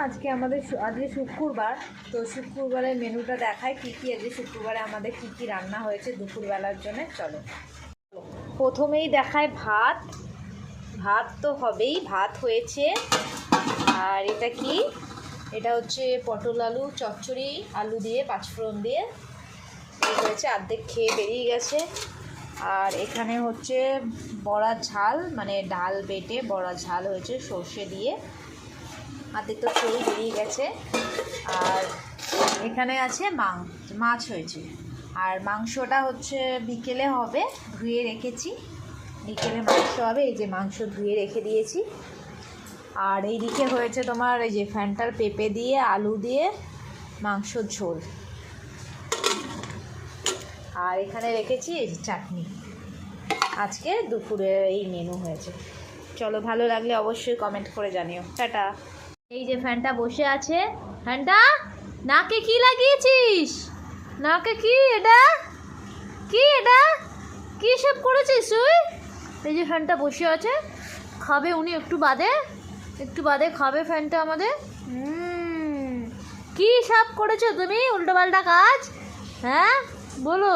আজকে শুক্রবার, তো শুক্রবারের মেনুটা দেখায় কী কী আজকে শুক্রবারে আমাদের কী কী রান্না হয়েছে দুপুরবেলার জন্য। চলো, প্রথমেই দেখায় ভাত। ভাত তো হবেই, ভাত হয়েছে। আর এটা কি, এটা হচ্ছে পটল আলু চচ্চড়ি, আলু দিয়ে পাঁচফোড়ন দিয়ে হয়েছে, অর্ধেক খেয়ে বেরিয়ে গেছে। আর এখানে হচ্ছে বড়া ঝাল, মানে ডাল বেটে বড়া ঝাল হয়েছে সর্ষে দিয়ে, অর্ধেক তো খেয়ে বেরিয়ে গেছে। আর এখানে আছে মাছ হয়েছে। আর মাংসটা হচ্ছে বিকেলে হবে, ধুয়ে রেখেছি, বিকেলে মাংস হবে। এই যে মাংস ধুয়ে রেখে দিয়েছি। আর এইদিকে হয়েছে তোমার এই যে ফ্যান্টার পেঁপে দিয়ে আলু দিয়ে মাংসর ঝোল। আর এখানে রেখেছি এই চাটনি। আজকে দুপুরে এই মেনু হয়েছে। চলো, ভালো লাগলে অবশ্যই কমেন্ট করে জানিও। টাটা। এই যে ফ্যানটা বসে আছে। ফ্যানটা নাকে কি লাগিয়েছিস? নাকে কি এটা? কি এটা? কি সব করেছিস তুই? এই যে ফ্যানটা বসে আছে, খাবে উনি একটু বাদে খাবে ফ্যানটা আমাদের। কি সব করেছো তুমি উল্টোপাল্টা কাজ? হ্যাঁ বলো।